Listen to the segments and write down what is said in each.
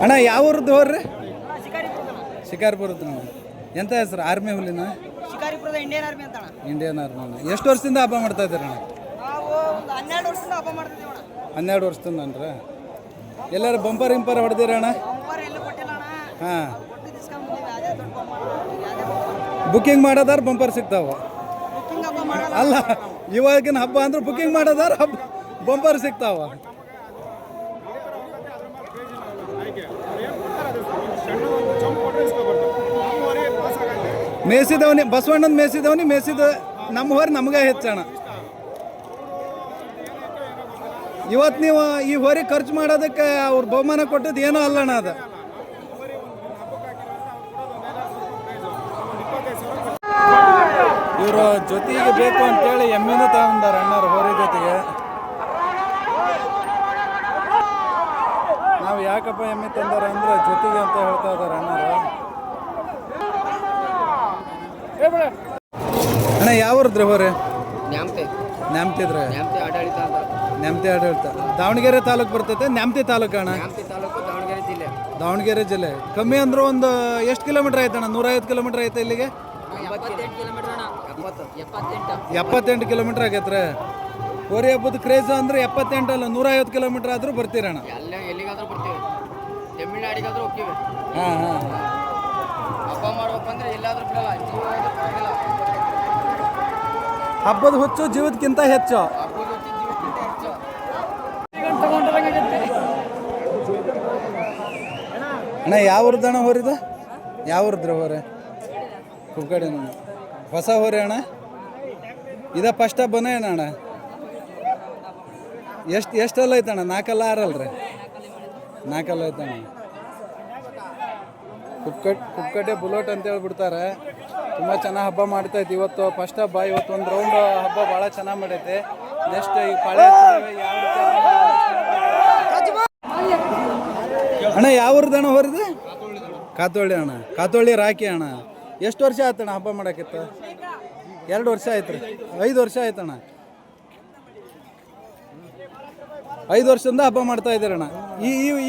ಅಣ್ಣ ಯಾವ ಊರದ್ದು ಹೋರ್ರಿ? ಶಿಕಾರಿಪುರದ್ದು. ಎಂತ ಹೆಸರು? ಆರ್ಮಿ ಹುಲಿನ? ಶಿಕಾರಿಪುರದ ಇಂಡಿಯನ್ ಆರ್ಮಿ ಅಂತ. Indian army. ಎಷ್ಟು ವರ್ಷದಿಂದ ಹಬ್ಬ ಮಾಡ್ತಾ ಇದ್ದೀರ ಅಣ್ಣ? ನಾವು ಒಂದು 12 ವರ್ಷದಿಂದ ಹಬ್ಬ ಮಾಡ್ತಿದ್ದೀವಿ ಅಣ್ಣ. 12 ವರ್ಷದಿಂದ ಅಂದ್ರೆ ಎಲ್ಲರೂ ಬಂಪರ್ ಇಂಪರ್ ಹೊಡೆದಿರ ಅಣ್ಣ? ಎಲ್ಲೂ ಕೊಟ್ಟಿಲ್ಲ ಅಣ್ಣ. ಹಾಂ, ಅದೇ ದೊಡ್ಡ ಬಂಪರ್. ಬುಕ್ಕಿಂಗ್ ಮಾಡೋದಾರ ಬಂಪರ್ ಸಿಗ್ತಾವ? ಬುಕ್ಕಿಂಗ್ ಹಬ್ಬ ಮಾಡಲ್ಲ. ಅಲ್ಲ, ಇವಾಗಿನ ಹಬ್ಬ ಅಂದ್ರೆ ಬುಕ್ಕಿಂಗ್ ಮಾಡೋದಾರ ಹಬ್ಬ ಬಂಪರ್ ಸಿಗ್ತಾವ. ಮೇಸಿದವನಿ ಬಸವಣ್ಣನ ಮೇಸಿದವನಿ ಮೇಸಿದ ನಮ್ಮ ಹೊರ ನಮಗೆ ಹೆಚ್ಚಣ. ಇವತ್ತು ನೀವು ಈ ಹೊರಿ ಖರ್ಚು ಮಾಡೋದಕ್ಕೆ ಅವ್ರು ಬಹುಮಾನ ಕೊಟ್ಟದ್ದು ಏನೂ ಅಲ್ಲಣ್ಣ. ಅದು ಇವರು ಜೊತೆಗೆ ಬೇಕು ಅಂತೇಳಿ ಎಮ್ಮೆನೂ ತಗೊಂಡಾರ ಅಣ್ಣವ್ರು ಹೊರಿ ಜೊತೆಗೆ. ನಾವು ಯಾಕಪ್ಪ ಎಮ್ಮೆ ತಂದಾರ ಅಂದ್ರೆ ಜೊತೆಗೆ ಅಂತ ಹೇಳ್ತಾ ಇದ್ದಾರೆ ಅಣ್ಣರು. ಅಣ್ಣ ಯಾವ್ರದ್ರಿ ಹೊರೆ? ನ್ಯಾಮ್ತಿದ್ರೆ ನ್ಯಾಮ್ತಿ ಆಡಳಿತ. ದಾವಣಗೆರೆ ತಾಲೂಕು ಬರ್ತೈತೆ. ನ್ಯಾಮ್ತಿ ತಾಲೂಕು ಅಣ್ಣ? ದಾವಣಗೆರೆ ಜಿಲ್ಲೆ. ಕಮ್ಮಿ ಅಂದ್ರೆ ಒಂದು ಎಷ್ಟು ಕಿಲೋಮೀಟರ್ ಆಯ್ತಣ್ಣ? 150 ಕಿಲೋಮೀಟರ್ ಐತೆ ಇಲ್ಲಿಗೆ? 78 ಕಿಲೋಮೀಟರ್ ಆಗೈತ್ರೆ. ಹೋರಿ ಹಬ್ಬದ ಕ್ರೇಜ್ ಅಂದ್ರೆ 78 ಅಲ್ಲ 150 ಕಿಲೋಮೀಟರ್ ಆದ್ರೂ ಬರ್ತೀರಣ್ಣ? ಹಾಂ ಹಾಂ. ಹಬ್ಬದ ಹುಚ್ಚು ಜೀವದಕ್ಕಿಂತ ಹೆಚ್ಚು. ಅಣ್ಣ ಯಾವ್ರದ್ದಣ್ಣ ಹೋರಿದ? ಯಾವ್ರದ್ರಿ ಹೋರೆ? ಕುಕ್ಕಡಿ ಹೊಸ ಹೋರಿ ಅಣ್ಣ? ಇದ ಫಸ್ಟ್ ಹಬ್ಬನೇ ಅಣ್ಣ? ಎಷ್ಟೆಲ್ಲ ಐತಣ್ಣ? 4 ಅಲ್ಲ 6 ಅಲ್ರಿ? 4 ಐತಣ್ಣ. ಕುಕ್ಕಟ್ಟೆ ಬುಲೆಟ್ ಅಂತ ಹೇಳ್ಬಿಡ್ತಾರೆ. ತುಂಬ ಚೆನ್ನಾಗಿ ಹಬ್ಬ ಮಾಡ್ತೈತಿ. ಇವತ್ತು ಫಸ್ಟ್ ಹಬ್ಬ. ಇವತ್ತು ಒಂದು ರೌಂಡ್ ಹಬ್ಬ ಭಾಳ ಚೆನ್ನಾಗಿ ಮಾಡೈತೆ. ನೆಕ್ಸ್ಟ್ ಈ ಪಾಳೆ ಯಾವ ರೀತಿ ಅಣ್ಣ ಯಾವ್ರದ್ದಣ್ಣ ಹೊರದು? ಕಾತೊಳ್ಳಿ ಅಣ್ಣ. ಕಾತೊಳ್ಳಿ ರಾಕಿ ಅಣ್ಣ. ಎಷ್ಟು ವರ್ಷ ಆಯ್ತಣ್ಣ ಹಬ್ಬ ಮಾಡೋಕ್ಕಿತ್ತು? 2 ವರ್ಷ ಆಯ್ತು ರೀ? 5 ವರ್ಷ ಆಯ್ತಣ್ಣ. 5 ವರ್ಷದಿಂದ ಹಬ್ಬ ಮಾಡ್ತಾ ಇದ್ದೀರಣ್ಣ.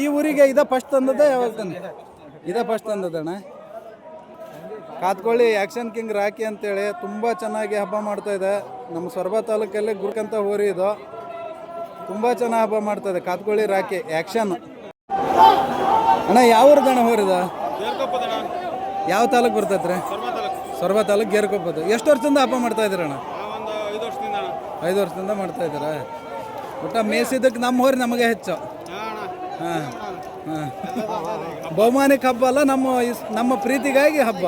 ಈ ಊರಿಗೆ ಇದ ಫಸ್ಟ್ ತಂದದ್ದೇ? ಯಾವಾಗ ತಂದ? ಇದ ಫಸ್ಟ್ ತಂದದಣ್ಣ. ಕಾತ್ಕೊಳ್ಳಿ ಆ್ಯಕ್ಷನ್ ಕಿಂಗ್ ರಾಕಿ ಅಂತೇಳಿ ತುಂಬ ಚೆನ್ನಾಗಿ ಹಬ್ಬ ಮಾಡ್ತಾ ಇದೆ. ನಮ್ಮ ಸೊರಬ ತಾಲೂಕಲ್ಲಿ ಗುರ್ಕಂತ ಹೋರಿ ಇದು. ತುಂಬ ಚೆನ್ನಾಗಿ ಹಬ್ಬ ಮಾಡ್ತಾಯಿದೆ ಕಾತ್ಕೊಳ್ಳಿ ರಾಕಿ ಆ್ಯಕ್ಷನ್. ಅಣ್ಣ ಯಾವ್ರದ್ದಣ್ಣ ಹೋರಿದ? ಯಾವ ತಾಲೂಕು ಬರ್ತೈತೆ ರೀ? ಸೊರಬ ತಾಲೂಕು ಗೇರ್ಕೊಪ್ಪದು. ಎಷ್ಟು ವರ್ಷದಿಂದ ಹಬ್ಬ ಮಾಡ್ತಾ ಇದ್ದೀರಣ್ಣ? 5 ವರ್ಷದಿಂದ ಮಾಡ್ತಾ ಇದ್ದೀರಾ? ಒಟ್ಟು ಮೇಸಿದ್ದಕ್ಕೆ ನಮ್ಮ ಹೋರಿ ನಮಗೆ ಹೆಚ್ಚು. ಹಾಂ ಹಾಂ. ಬಹುಮಾನಿಕ ಹಬ್ಬ ಅಲ್ಲ, ನಮ್ಮ ಪ್ರೀತಿಗಾಗಿ ಹಬ್ಬ.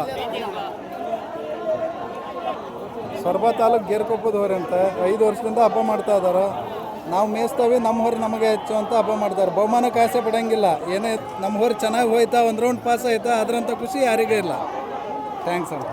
ಸೊರಬ ತಾಲೂಕು ಗೇರ್ಕೊಪ್ಪದ ಹೋರಿ ಅಂತ 5 ವರ್ಷದಿಂದ ಹಬ್ಬ ಮಾಡ್ತಾ ಇದ್ದಾರೆ. ನಾವು ಮೇಯಿಸ್ತೇವೆ, ನಮ್ಮ ಹೊರ ನಮಗೆ ಹೆಚ್ಚು ಅಂತ ಹಬ್ಬ ಮಾಡ್ತಾರೆ. ಬಹುಮಾನಕ್ಕೆ ಆಸೆ ಪಡೋಂಗಿಲ್ಲ. ಏನೇ ನಮ್ಮ ಹೊರ ಚೆನ್ನಾಗಿ ಹೋಯ್ತಾ, ಒಂದು ರೌಂಡ್ ಪಾಸ್ ಆಯ್ತಾ, ಅದರಂಥ ಖುಷಿ ಯಾರಿಗೂ ಇಲ್ಲ. ಥ್ಯಾಂಕ್ಸ್ ಅಣ್ಣ.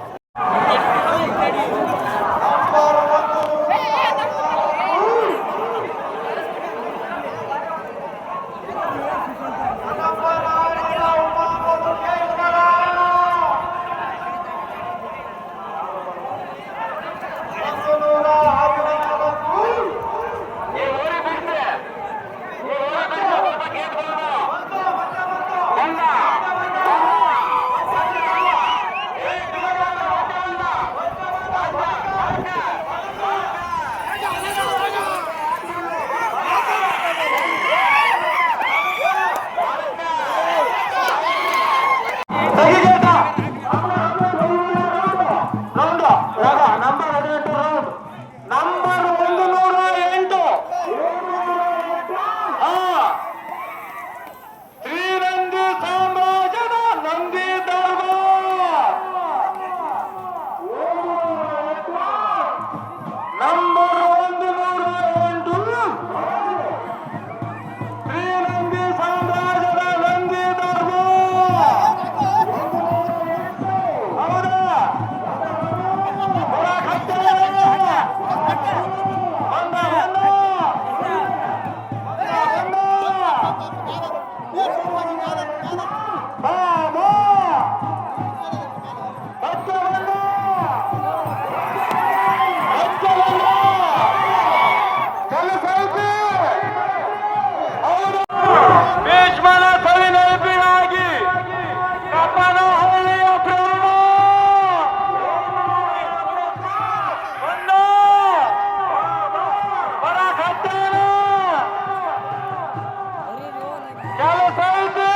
ಕೆಲಸ ಐತಿ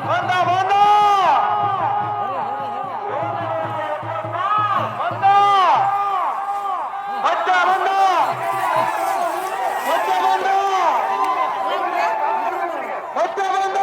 ಬಂದ ಬಂದ ಬಂದ ಹಚ್ಚ ಬಂದ ಹಚ್ಚ ಬಂದ ಹಚ್ಚ ಬಂದ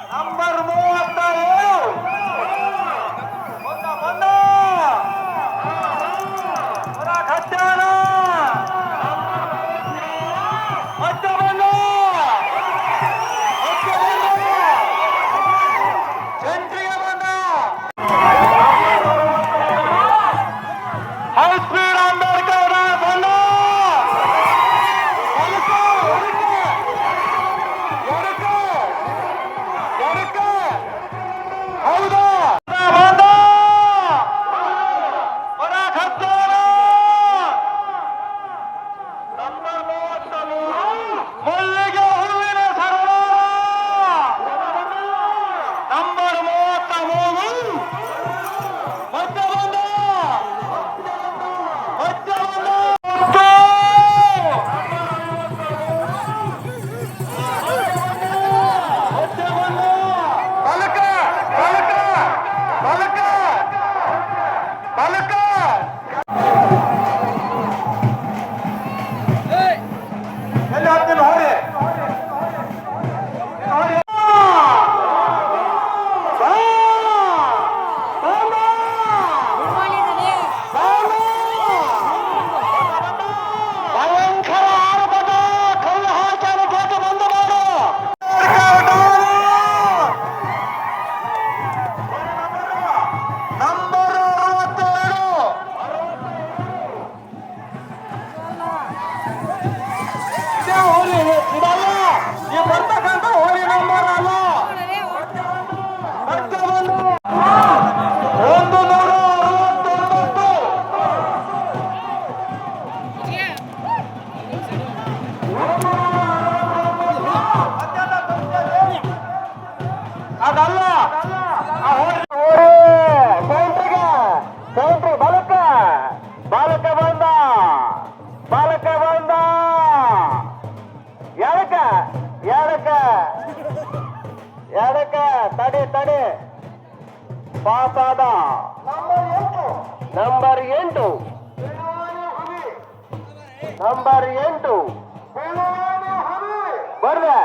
ನಂಬರ್ 37 ಬಂದ ಹೊರಗೆ ಹಚ್ಚಾನ ಹಚ್ಚ ಬಂದ ಹಚ್ಚ ಬಂದ ಸೆಂಟ್ರಿಗೆ ಬಂದ ಹೈ ಸ್ಪೀಡ್ ಅಂಬೇಡ್ಕರ್ ಬಂದ ಹೌದಾ ಬಂದ ಹೊರಗೆ ಹಚ್ಚಾನ ನಂಬರ್ 33 ಮಲ್ಲಿಗೆ ಹೂವಿನ ಸರೋವರ ನಂಬರ್ 33 ಮಧ್ಯ ಬಂದ ಮಧ್ಯ ಬಂದ ಮಧ್ಯ ಬಂದ ಬಲಕ ಬಲಕ ಬಲಕ ಬಲಕ ಎಲ್ಲಿ ಹಾಕ್ತೀನಿ ಹೋಗಿ ಭಯಂಕರ ಆರ್ಭಟ ಕಲ್ಲು ಹಾಕಲು ಬೇಗ ಬಂದ ಮಾಡು ನಂಬರ್ 62 ಹೋಲಿ ಇದಲ್ಲ ಈ ಬರ್ತಕ್ಕಂಥ ಹೋಲಿ ನಂಬರ್ ಅಲ್ಲ ಹಚ್ಚ ಬಂದು 169 ಅದಲ್ಲ ಆ ಹೋಲಿ ಸೆಂಟ್ರಿಗೆ ಸೆಂಟ್ರಿ ಬಾಲಕ ಬಾಲಕ ಬಂದ ಬಾಲಕ ಬಂದ ಎಡಕ ಎಡಕ ಎಡಕ ತಡಿ ತಡಿ ಪಾಸ್ ಆದ ನಂಬರ್ 8 ನಂಬರ್ 8 ಬರ್ದೆ